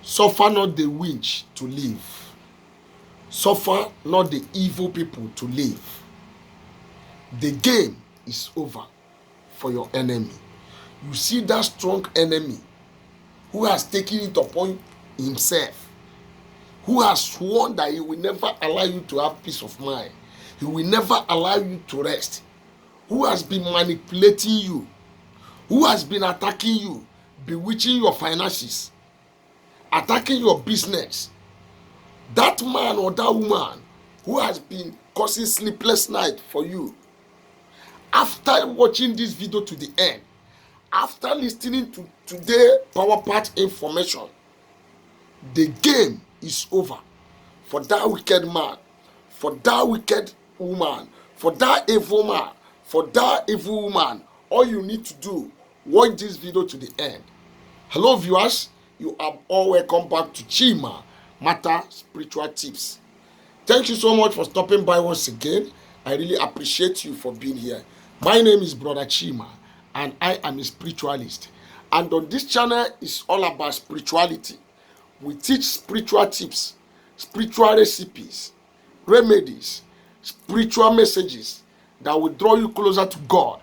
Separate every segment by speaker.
Speaker 1: Suffer not the witch to live. Suffer not the evil people to live. The game is over for your enemy. You see that strong enemy who has taken it upon himself, who has sworn that he will never allow you to have peace of mind. He will never allow you to rest. Who has been manipulating you, who has been attacking you, bewitching your finances, attacking your business. That man or that woman who has been causing sleepless night for you. After watching this video to the end, after listening to today's power part information, the game is over for that wicked man, for that wicked woman, for that evil man, for that evil woman. All you need to do, watch this video to the end. Hello viewers, you are all welcome back to Chima Matter Spiritual Tips. Thank you so much for stopping by once again. I really appreciate you for being here. My name is Brother Chima and I am a spiritualist. And on this channel is all about spirituality. We teach spiritual tips, spiritual recipes, remedies, spiritual messages that will draw you closer to God,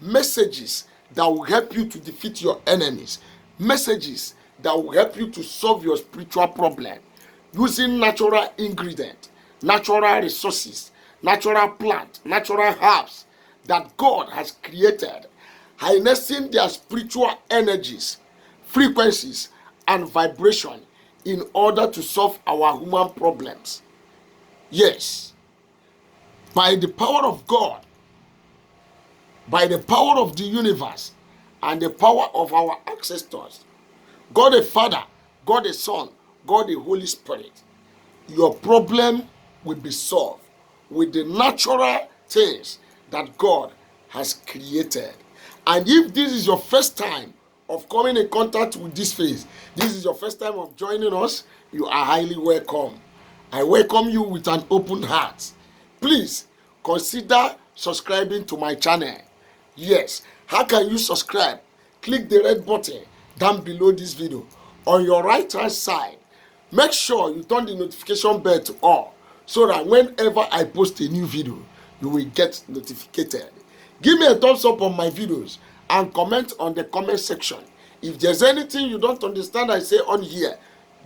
Speaker 1: messages that will help you to defeat your enemies, messages that will help you to solve your spiritual problem using natural ingredients, natural resources, natural plants, natural herbs that God has created, harnessing their spiritual energies, frequencies, and vibration in order to solve our human problems. Yes, by the power of God, by the power of the universe, and the power of our ancestors, God the Father, God the Son, God the Holy Spirit, your problem will be solved with the natural things that God has created. And if this is your first time of coming in contact with this phase, this is your first time of joining us, you are highly welcome. I welcome you with an open heart. Please consider subscribing to my channel. Yes, how can you subscribe? Click the red button down below this video. On your right hand side, make sure you turn the notification bell to all so that whenever I post a new video, you will get notified. Give me a thumbs up on my videos and comment on the comment section. If there's anything you don't understand I say on here,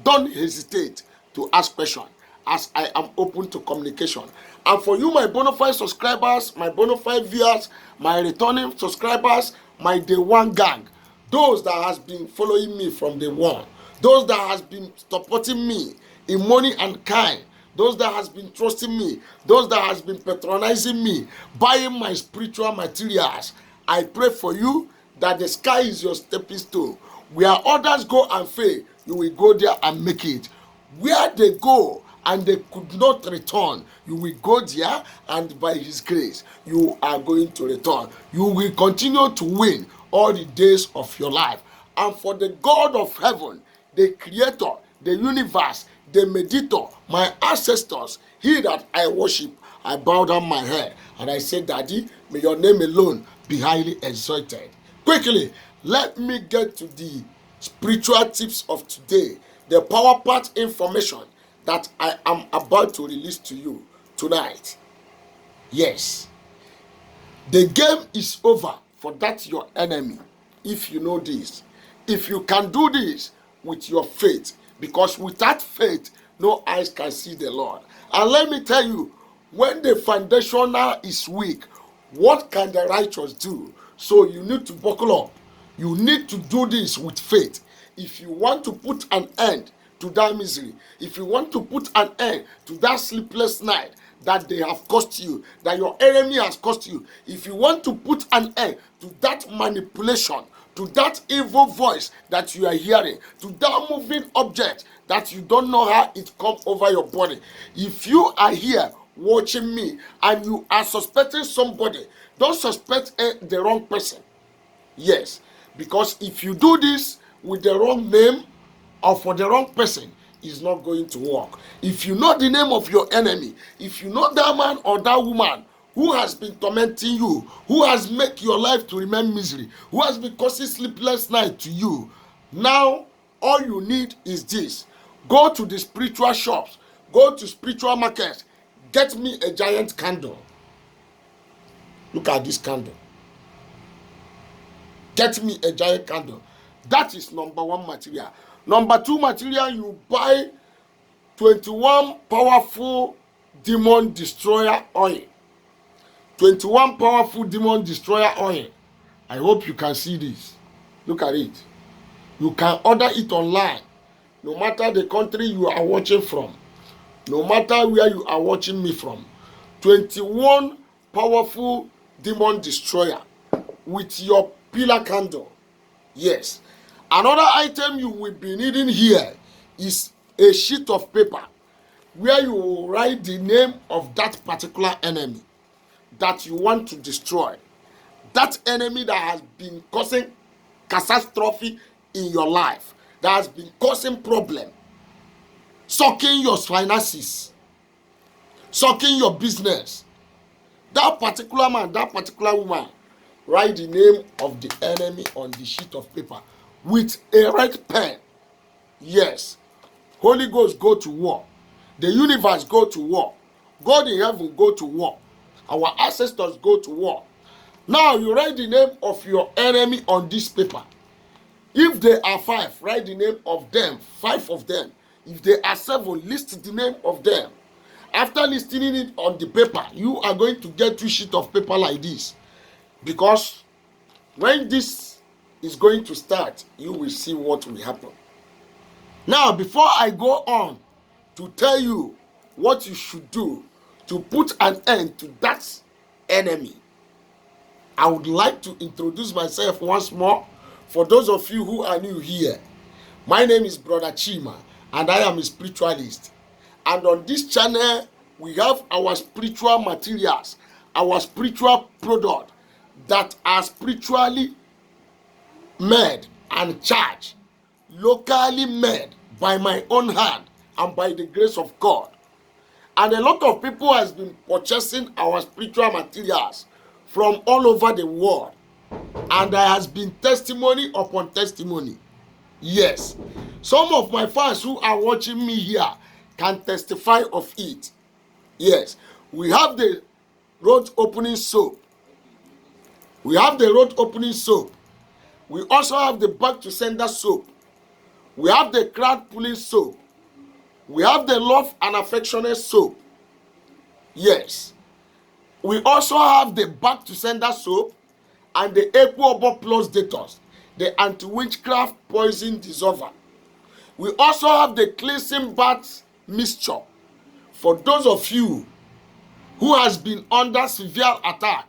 Speaker 1: don't hesitate to ask questions, as I am open to communication. And for you, my bona fide subscribers, my bona fide viewers, my returning subscribers, my day one gang, those that has been following me from day one, those that has been supporting me in money and kind, those that has been trusting me, those that has been patronizing me, buying my spiritual materials, I pray for you that the sky is your stepping stone. Where others go and fail, you will go there and make it. Where they go and they could not return, you will go there, and by his grace, you are going to return. You will continue to win all the days of your life. And for the God of heaven, the creator, the universe, the mediator, my ancestors, he that I worship, I bow down my head and I say, Daddy, may your name alone be highly exalted. Quickly, let me get to the spiritual tips of today, the power part information that I am about to release to you tonight. Yes, the game is over for that your enemy. If you know this, if you can do this with your faith, because without faith, no eyes can see the Lord. And let me tell you, when the foundational is weak, what can the righteous do? So you need to buckle up. You need to do this with faith. If you want to put an end to that misery, if you want to put an end to that sleepless night that they have caused you, that your enemy has caused you, if you want to put an end to that manipulation, to that evil voice that you are hearing, to that moving object that you don't know how it comes over your body, if you are here watching me and you are suspecting somebody, don't suspect the wrong person. Yes, because if you do this with the wrong name or for the wrong person, it's not going to work. If you know the name of your enemy, if you know that man or that woman who has been tormenting you, who has made your life to remain misery, who has been causing sleepless night to you, now All you need is this. Go to the spiritual shops, go to spiritual markets, get me a giant candle. Look at this candle. Get me a giant candle. That is number one material. Number two material, you buy 21 powerful demon destroyer oil. 21 powerful demon destroyer oil. I hope you can see this. Look at it. You can order it online. No matter the country you are watching from. No matter where you are watching me from. 21 powerful demon destroyer with your pillar candle. Yes. Another item you will be needing here is a sheet of paper where you will write the name of that particular enemy that you want to destroy. That enemy that has been causing catastrophe in your life, that has been causing problem, sucking your finances, sucking your business. That particular man, that particular woman, write the name of the enemy on the sheet of paper with a red pen. Yes. Holy Ghost, go to war. The universe, go to war. God in heaven, go to war. Our ancestors, go to war. Now you write the name of your enemy on this paper. If they are 5, write the name of them, 5 of them. If they are 7, list the name of them. After listing it on the paper, you are going to get 2 sheets of paper like this. Because when this is going to start, you will see what will happen. Now, before I go on to tell you what you should do to put an end to that enemy, I would like to introduce myself once more. For those of you who are new here, my name is Brother Chima, and I am a spiritualist. And on this channel, we have our spiritual materials, our spiritual product that are spiritually made and charged, locally made by my own hand and by the grace of God. And a lot of people has been purchasing our spiritual materials from all over the world. And there has been testimony upon testimony. Yes. Some of my fans who are watching me here can testify of it. Yes. We have the road opening soap. We have the road opening soap. We also have the back to sender soap. We have the crowd pulling soap. We have the love and affectionate soap. Yes. We also have the back to sender soap and the Equobo Plus Detox, the anti-witchcraft poison dissolver. We also have the cleansing bath mixture for those of you who has been under severe attack,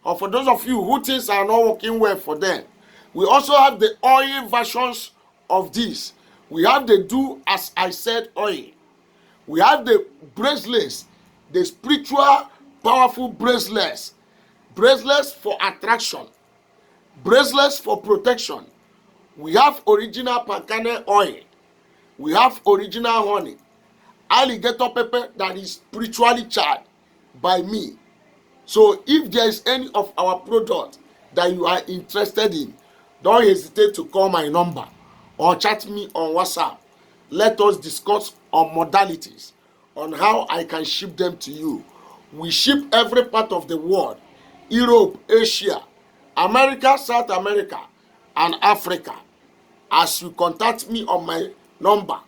Speaker 1: or for those of you who things are not working well for them. We also have the oil versions of this. We have the do as I said oil. We have the bracelets, the spiritual powerful bracelets. Bracelets for attraction, bracelets for protection. We have original pancane oil. We have original honey, alligator pepper that is spiritually charged by me. So if there is any of our product that you are interested in, don't hesitate to call my number or chat me on WhatsApp. Let us discuss on modalities on how I can ship them to you. We ship every part of the world. Europe, Asia, America, South America, and Africa. As you contact me on my number,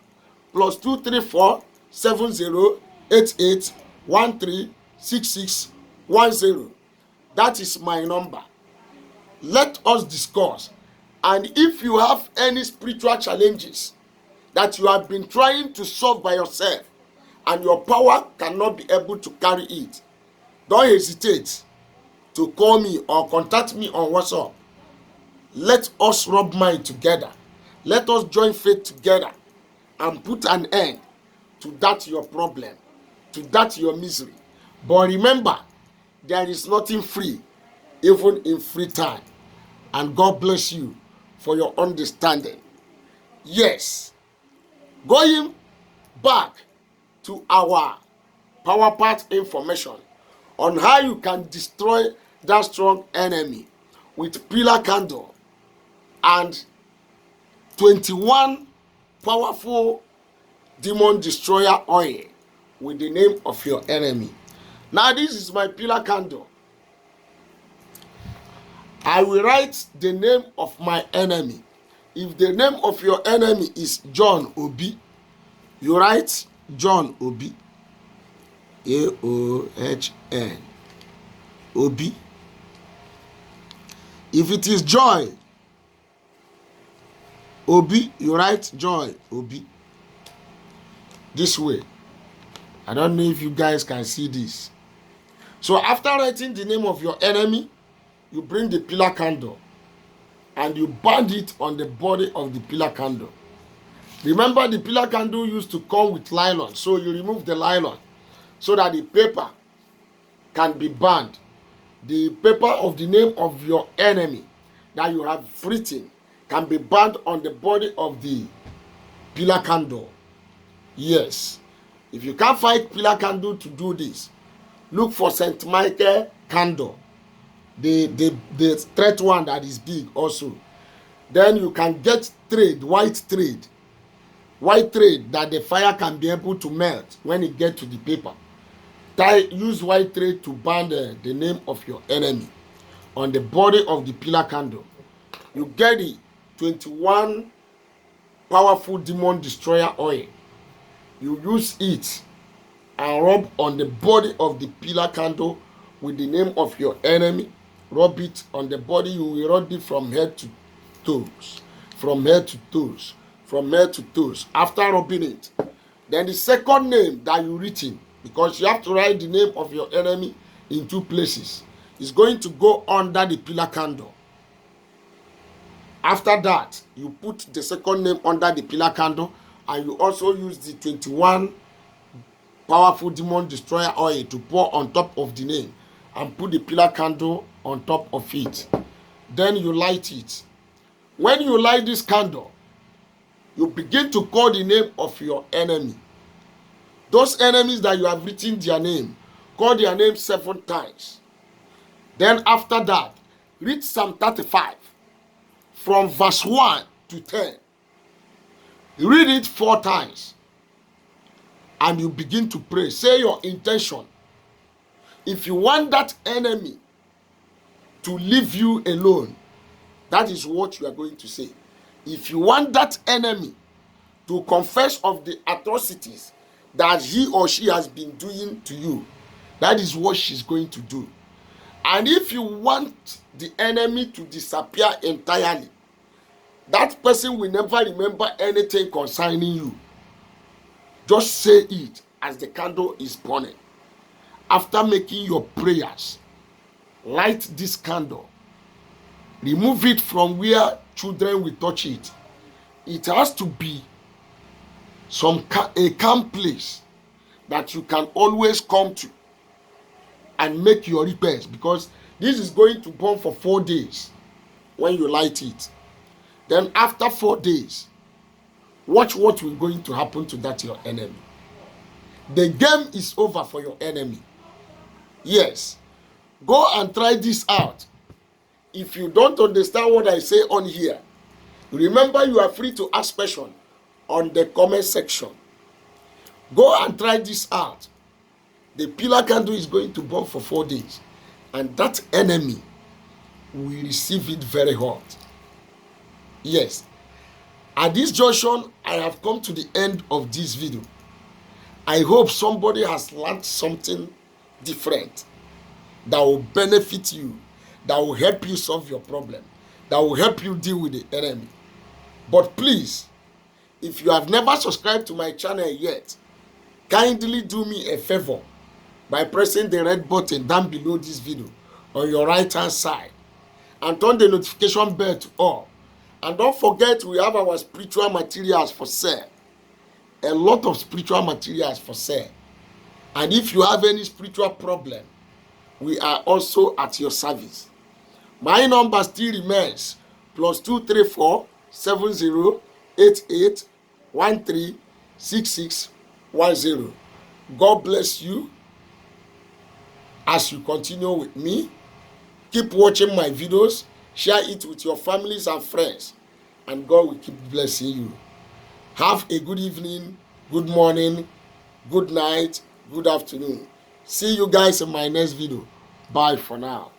Speaker 1: +234 7088 136610. That is my number. Let us discuss. And if you have any spiritual challenges that you have been trying to solve by yourself and your power cannot be able to carry it, don't hesitate to call me or contact me on WhatsApp. Let us rub mind together. Let us join faith together and put an end to that your problem, to that your misery. But remember, there is nothing free, even in free time. And God bless you for your understanding. Yes, going back to our power part information on how you can destroy that strong enemy with pillar candle and 21 powerful demon destroyer oil with the name of your enemy. Now this is my pillar candle. I will write the name of my enemy. If the name of your enemy is John Obi, you write John Obi. A-O-H-N. Obi. If it is Joy Obi, you write Joy Obi. This way. I don't know if you guys can see this. So after writing the name of your enemy, you bring the pillar candle and you bind it on the body of the pillar candle. Remember, the pillar candle used to come with nylon, so you remove the nylon so that the paper can be burned. The paper of the name of your enemy that you have written can be burned on the body of the pillar candle. Yes. If you can't find pillar candle to do this, look for St. Michael candle. The thread one that is big also. Then you can get white thread that the fire can be able to melt when it gets to the paper. Use white thread to burn the name of your enemy on the body of the pillar candle. You get the 21 powerful demon destroyer oil. You use it and rub on the body of the pillar candle with the name of your enemy. Rub it on the body. You will rub it from head to toes. From head to toes. From head to toes. After rubbing it, then the second name that you written, because you have to write the name of your enemy in two places, is going to go under the pillar candle. After that, you put the second name under the pillar candle, and you also use the 21 powerful demon destroyer oil to pour on top of the name and put the pillar candle on top of it. Then you light it. When you light this candle, you begin to call the name of your enemy. Those enemies that you have written their name, call their name 7 times. Then after that, read Psalm 35 from verse 1 to 10. Read it 4 times. And you begin to pray. Say your intention. If you want that enemy to leave you alone, that is what you are going to say. If you want that enemy to confess of the atrocities that he or she has been doing to you, that is what she's going to do. And if you want the enemy to disappear entirely, that person will never remember anything concerning you. Just say it as the candle is burning. After making your prayers, light this candle. Remove it from where children will touch it. It has to be a calm place that you can always come to and make your repairs, because this is going to burn for 4 days when you light it. Then after 4 days, watch what will going to happen to that your enemy. The game is over for your enemy. Yes. Go and try this out. If you don't understand what I say on here, remember you are free to ask questions on the comment section. Go and try this out. The pillar candle is going to burn for 4 days, and that enemy will receive it very hot. Yes. At this junction, I have come to the end of this video. I hope somebody has learned something different that will benefit you, that will help you solve your problem, that will help you deal with the enemy. But please, if you have never subscribed to my channel yet, kindly do me a favor by pressing the red button down below this video on your right hand side and turn the notification bell to all. And don't forget, we have our spiritual materials for sale. A lot of spiritual materials for sale. And if you have any spiritual problem, we are also at your service. My number still remains +234 7088 136610. God bless you as you continue with me. Keep watching my videos. Share it with your families and friends. And God will keep blessing you. Have a good evening, good morning, good night, good afternoon. See you guys in my next video. Bye for now.